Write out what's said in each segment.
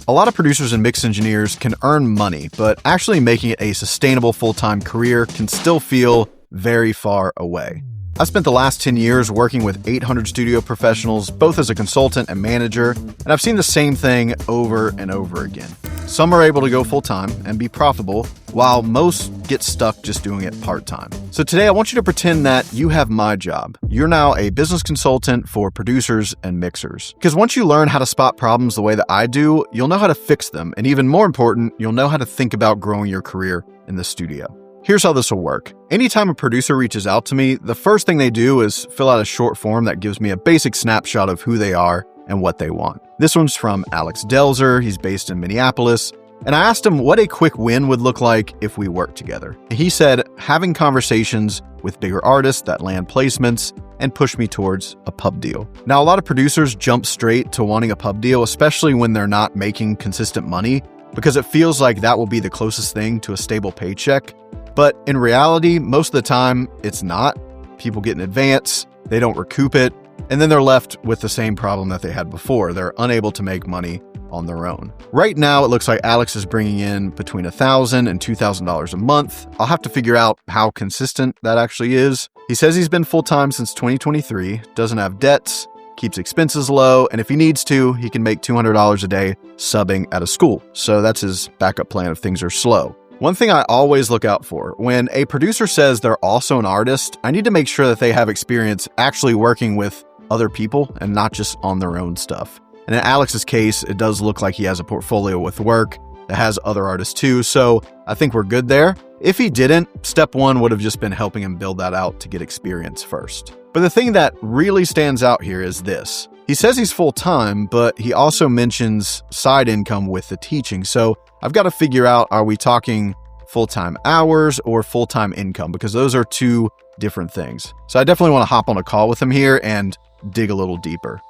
A lot of producers and mix engineers can earn money, but actually making it a sustainable full-time career can still feel very far away. I spent the last 10 years working with 800 studio professionals, both as a consultant and manager, and I've seen the same thing over and over again. Some are able to go full-time and be profitable, while most get stuck just doing it part-time. So today I want you to pretend that you have my job. You're now a business consultant for producers and mixers. Because once you learn how to spot problems the way that I do, you'll know how to fix them, and even more important, you'll know how to think about growing your career in the studio. Here's how this will work. Anytime a producer reaches out to me, the first thing they do is fill out a short form that gives me a basic snapshot of who they are and what they want. This one's from Alex Delzer. He's based in Minneapolis. And I asked him what a quick win would look like if we worked together. He said, having conversations with bigger artists that land placements and push me towards a pub deal. Now, a lot of producers jump straight to wanting a pub deal, especially when they're not making consistent money, because it feels like that will be the closest thing to a stable paycheck. But in reality, most of the time, it's not. People get an advance, they don't recoup it, and then they're left with the same problem that they had before. They're unable to make money on their own. Right now, it looks like Alex is bringing in between $1,000 and $2,000 a month. I'll have to figure out how consistent that actually is. He says he's been full-time since 2023, doesn't have debts, keeps expenses low, and if he needs to, he can make $200 a day subbing at a school. So that's his backup plan if things are slow. One thing I always look out for, when a producer says they're also an artist, I need to make sure that they have experience actually working with other people and not just on their own stuff. And in Alex's case, it does look like he has a portfolio with work that has other artists too, so I think we're good there. If he didn't, step one would have just been helping him build that out to get experience first. But the thing that really stands out here is this. He says he's full-time, but he also mentions side income with the teaching. So I've got to figure out, are we talking full-time hours or full-time income? Because those are two different things. So I definitely want to hop on a call with him here and dig a little deeper.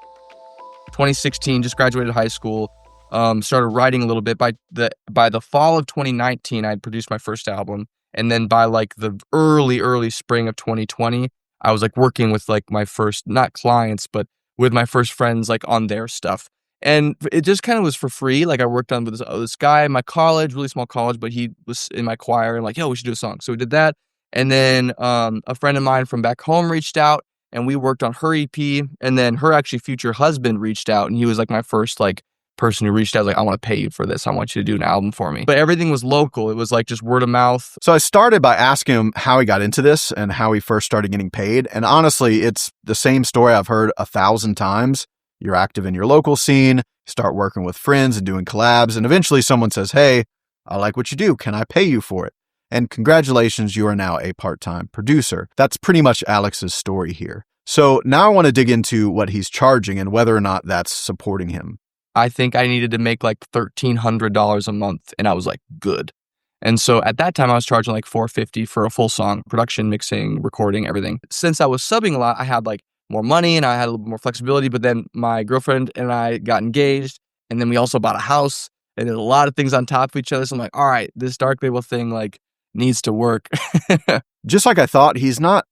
2016, just graduated high school, started writing a little bit. By the fall of 2019, I had produced my first album. And then by like the early spring of 2020, I was like working with like my first, not clients, but with my first friends, like on their stuff. And it just kind of was for free. Like I worked on with this guy in my college, really small college, but he was in my choir and like, yo, we should do a song. So we did that. And then a friend of mine from back home reached out and we worked on her EP. And then her actually future husband reached out and he was like my first like person who reached out, like, I want to pay you for this. I want you to do an album for me. But everything was local. It was like just word of mouth. So I started by asking him how he got into this and how he first started getting paid. And honestly, it's the same story I've heard 1,000 times. You're active in your local scene, start working with friends and doing collabs, and eventually someone says, hey, I like what you do. Can I pay you for it? And congratulations, you are now a part-time producer. That's pretty much Alex's story here. So now I want to dig into what he's charging and whether or not that's supporting him. I think I needed to make like $1,300 a month, and I was like, good. And so at that time, I was charging like $450 for a full song, production, mixing, recording, everything. Since I was subbing a lot, I had like more money and I had a little bit more flexibility. But then my girlfriend and I got engaged, and then we also bought a house, and there's a lot of things on top of each other. So I'm like, all right, this dark label thing like needs to work. Just like I thought, he's not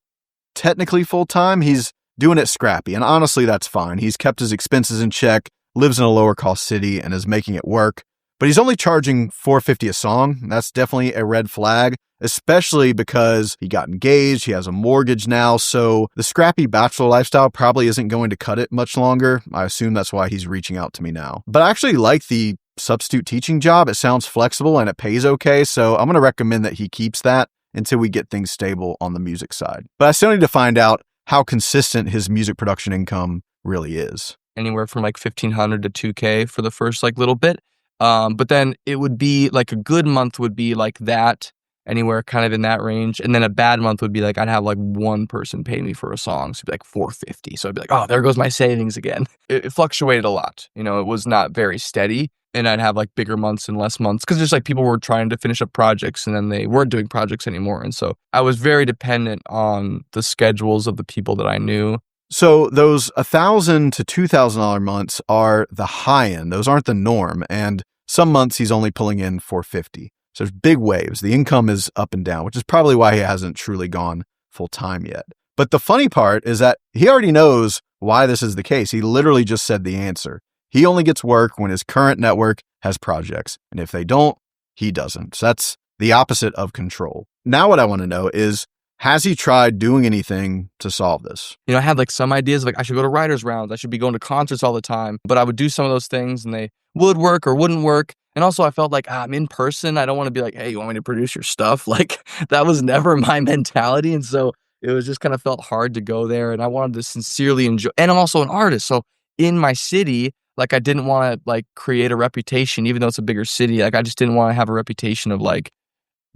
technically full-time. He's doing it scrappy. And honestly, that's fine. He's kept his expenses in check, lives in a lower cost city, and is making it work. But he's only charging $450 a song. That's definitely a red flag, especially because he got engaged, he has a mortgage now, so the scrappy bachelor lifestyle probably isn't going to cut it much longer. I assume that's why he's reaching out to me now. But I actually like the substitute teaching job. It sounds flexible and it pays okay, so I'm going to recommend that he keeps that until we get things stable on the music side. But I still need to find out how consistent his music production income really is. Anywhere from like $1,500 to $2,000 for the first like little bit. But then it would be like a good month would be like that, anywhere kind of in that range. And then a bad month would be like, I'd have like one person pay me for a song. So it'd be like $450. So I'd be like, oh, there goes my savings again. It fluctuated a lot. You know, it was not very steady. And I'd have like bigger months and less months because just like people were trying to finish up projects and then they weren't doing projects anymore. And so I was very dependent on the schedules of the people that I knew. So those $1,000 to $2,000 months are the high end. Those aren't the norm. And some months he's only pulling in $450. So there's big waves. The income is up and down, which is probably why he hasn't truly gone full time yet. But the funny part is that he already knows why this is the case. He literally just said the answer. He only gets work when his current network has projects. And if they don't, he doesn't. So that's the opposite of control. Now what I want to know is, has he tried doing anything to solve this? I had like some ideas, like I should go to writers' rounds. I should be going to concerts all the time. But I would do some of those things and they would work or wouldn't work. And also I felt like I'm in person. I don't want to be like, hey, you want me to produce your stuff? Like that was never my mentality. And so it was just kind of felt hard to go there. And I wanted to sincerely enjoy. And I'm also an artist. So in my city, like I didn't want to like create a reputation, even though it's a bigger city. Like I just didn't want to have a reputation of like,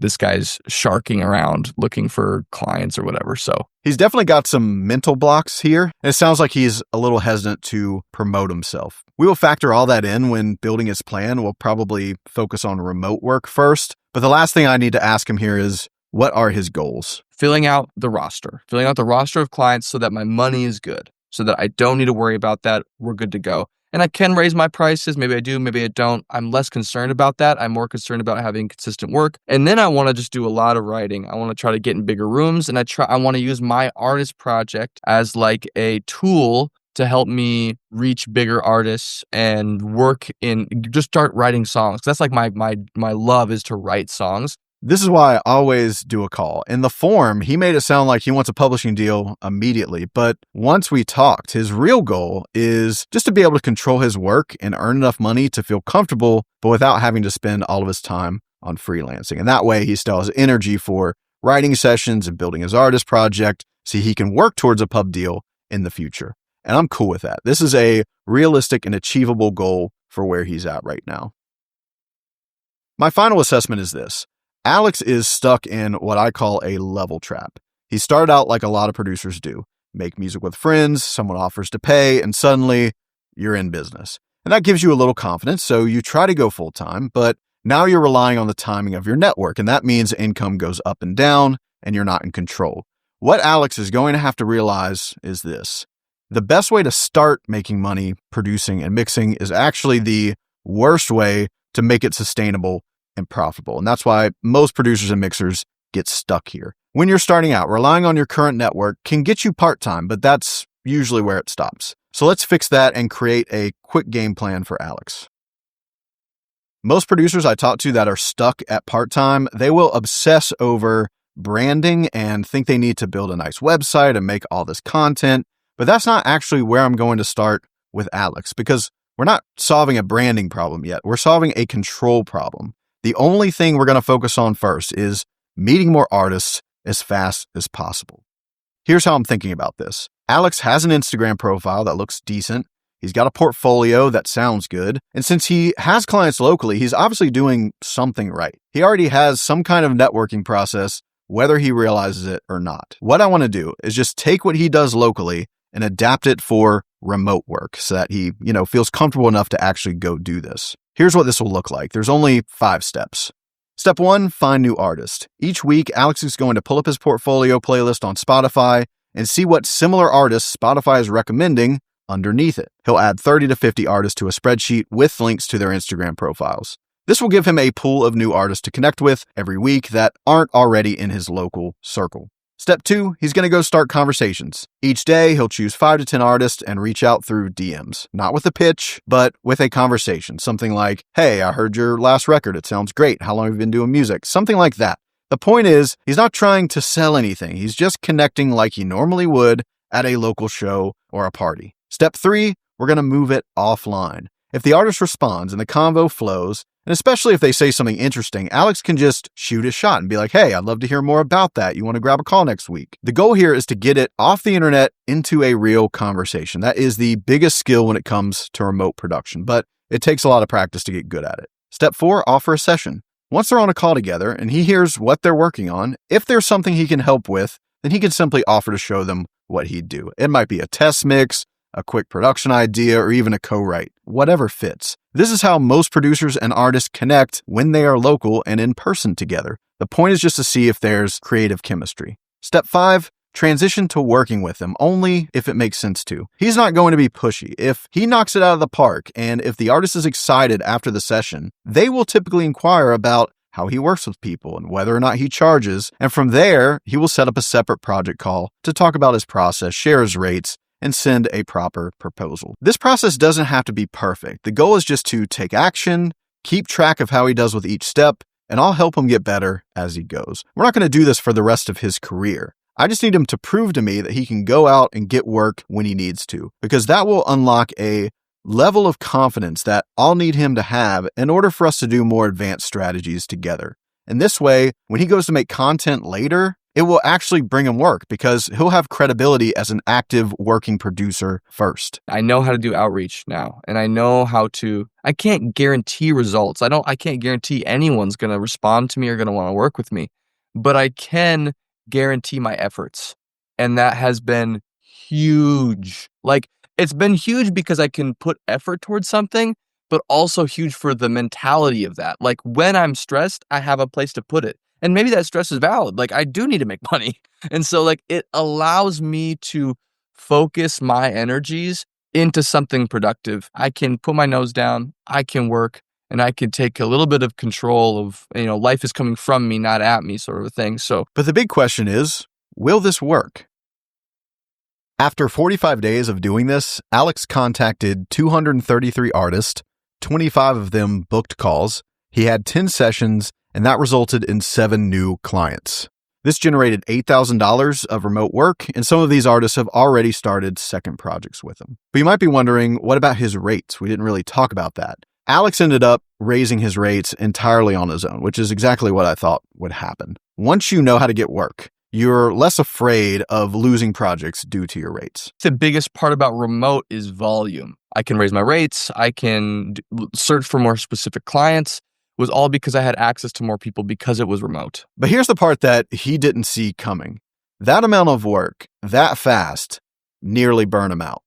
this guy's sharking around looking for clients or whatever. So he's definitely got some mental blocks here. And it sounds like he's a little hesitant to promote himself. We will factor all that in when building his plan. We'll probably focus on remote work first. But the last thing I need to ask him here is, what are his goals? filling out the roster of clients so that my money is good, so that I don't need to worry about that. We're good to go. And I can raise my prices. Maybe I do, maybe I don't. I'm less concerned about that. I'm more concerned about having consistent work. And then I want to just do a lot of writing. I want to try to get in bigger rooms. And I want to use my artist project as like a tool to help me reach bigger artists and just start writing songs. That's like my love is to write songs. This is why I always do a call. In the form, he made it sound like he wants a publishing deal immediately. But once we talked, his real goal is just to be able to control his work and earn enough money to feel comfortable, but without having to spend all of his time on freelancing. And that way he still has energy for writing sessions and building his artist project so he can work towards a pub deal in the future. And I'm cool with that. This is a realistic and achievable goal for where he's at right now. My final assessment is this. Alex is stuck in what I call a level trap. He started out like a lot of producers do. Make music with friends, someone offers to pay, and suddenly you're in business. And that gives you a little confidence, so you try to go full time, but now you're relying on the timing of your network, and that means income goes up and down, and you're not in control. What Alex is going to have to realize is this. The best way to start making money producing and mixing is actually the worst way to make it sustainable and profitable. And that's why most producers and mixers get stuck here. When you're starting out, relying on your current network can get you part-time, but that's usually where it stops. So let's fix that and create a quick game plan for Alex. Most producers I talk to that are stuck at part-time, they will obsess over branding and think they need to build a nice website and make all this content. But that's not actually where I'm going to start with Alex, because we're not solving a branding problem yet. We're solving a control problem. The only thing we're going to focus on first is meeting more artists as fast as possible. Here's how I'm thinking about this. Alex has an Instagram profile that looks decent. He's got a portfolio that sounds good. And since he has clients locally, he's obviously doing something right. He already has some kind of networking process, whether he realizes it or not. What I want to do is just take what he does locally and adapt it for remote work so that he, feels comfortable enough to actually go do this. Here's what this will look like. There's only 5 steps. Step 1, find new artists. Each week, Alex is going to pull up his portfolio playlist on Spotify and see what similar artists Spotify is recommending underneath it. He'll add 30 to 50 artists to a spreadsheet with links to their Instagram profiles. This will give him a pool of new artists to connect with every week that aren't already in his local circle. Step 2, he's going to go start conversations. Each day, he'll choose 5 to 10 artists and reach out through DMs. Not with a pitch, but with a conversation. Something like, hey, I heard your last record. It sounds great. How long have you been doing music? Something like that. The point is, he's not trying to sell anything. He's just connecting like he normally would at a local show or a party. Step 3, we're going to move it offline. If the artist responds and the convo flows, and especially if they say something interesting, Alex can just shoot his shot and be like, hey, I'd love to hear more about that. You want to grab a call next week? The goal here is to get it off the internet into a real conversation. That is the biggest skill when it comes to remote production, but it takes a lot of practice to get good at it. Step 4, offer a session. Once they're on a call together and he hears what they're working on, if there's something he can help with, then he can simply offer to show them what he'd do. It might be a test mix, a quick production idea, or even a co-write, whatever fits. This is how most producers and artists connect when they are local and in person together. The point is just to see if there's creative chemistry. Step 5, transition to working with him only if it makes sense to. He's not going to be pushy. If he knocks it out of the park and if the artist is excited after the session, they will typically inquire about how he works with people and whether or not he charges. And from there, he will set up a separate project call to talk about his process, share his rates, and send a proper proposal. This process doesn't have to be perfect. The goal is just to take action, keep track of how he does with each step, and I'll help him get better as he goes. We're not going to do this for the rest of his career. I just need him to prove to me that he can go out and get work when he needs to, because that will unlock a level of confidence that I'll need him to have in order for us to do more advanced strategies together. And this way, when he goes to make content later, it will actually bring him work because he'll have credibility as an active working producer first. I know how to do outreach now, and I know I can't guarantee results. I can't guarantee anyone's going to respond to me or going to want to work with me, but I can guarantee my efforts. And that has been huge. It's been huge because I can put effort towards something, but also huge for the mentality of that. When I'm stressed, I have a place to put it. And maybe that stress is valid. I do need to make money. And so it allows me to focus my energies into something productive. I can put my nose down, I can work, and I can take a little bit of control of, life is coming from me, not at me, sort of a thing. But the big question is, will this work? After 45 days of doing this, Alex contacted 233 artists, 25 of them booked calls. He had 10 sessions, and that resulted in 7 new clients. This generated $8,000 of remote work, and some of these artists have already started second projects with him. But you might be wondering, what about his rates? We didn't really talk about that. Alex ended up raising his rates entirely on his own, which is exactly what I thought would happen. Once you know how to get work, you're less afraid of losing projects due to your rates. The biggest part about remote is volume. I can raise my rates. I can search for more specific clients. It was all because I had access to more people because it was remote. But here's the part that he didn't see coming. That amount of work, that fast, nearly burned him out.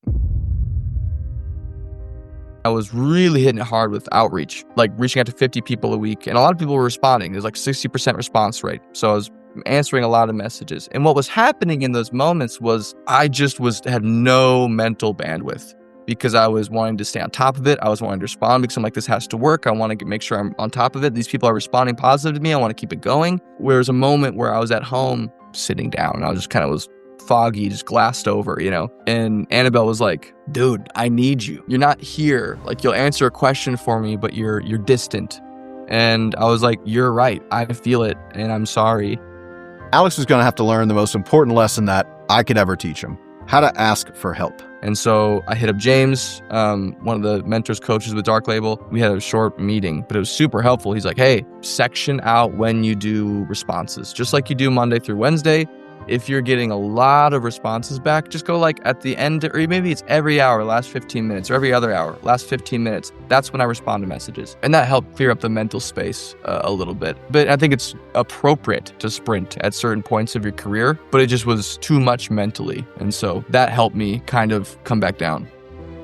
I was really hitting it hard with outreach, reaching out to 50 people a week. And a lot of people were responding. There's 60% response rate. So I was answering a lot of messages. And what was happening in those moments was I just had no mental bandwidth because I was wanting to stay on top of it. I was wanting to respond because I'm this has to work. I want to make sure I'm on top of it. These people are responding positive to me. I want to keep it going. Whereas a moment where I was at home sitting down and I was just was foggy, just glassed over, And Annabelle was like, dude, I need you. You're not here. You'll answer a question for me, but you're distant. And I was like, you're right. I feel it and I'm sorry. Alex was going to have to learn the most important lesson that I could ever teach him: how to ask for help. And so I hit up James, one of the mentors, coaches with Dark Label. We had a short meeting, but it was super helpful. He's like, hey, section out when you do responses, just like you do Monday through Wednesday. If you're getting a lot of responses back, just go at the end, or maybe it's every hour, last 15 minutes, or every other hour, last 15 minutes. That's when I respond to messages. And that helped clear up the mental space a little bit. But I think it's appropriate to sprint at certain points of your career, but it just was too much mentally. And so that helped me kind of come back down.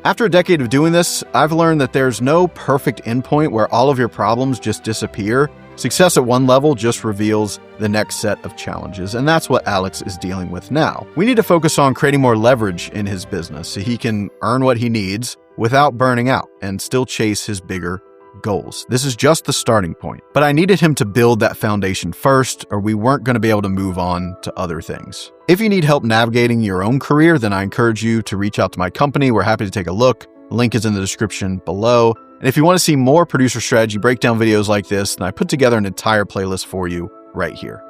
After a decade of doing this, I've learned that there's no perfect endpoint where all of your problems just disappear. Success at one level just reveals the next set of challenges, and that's what Alex is dealing with now. We need to focus on creating more leverage in his business so he can earn what he needs without burning out and still chase his bigger goals. This is just the starting point, but I needed him to build that foundation first, or we weren't going to be able to move on to other things. If you need help navigating your own career, then I encourage you to reach out to my company. We're happy to take a look. The link is in the description below. And if you want to see more producer strategy breakdown videos like this, then I put together an entire playlist for you right here.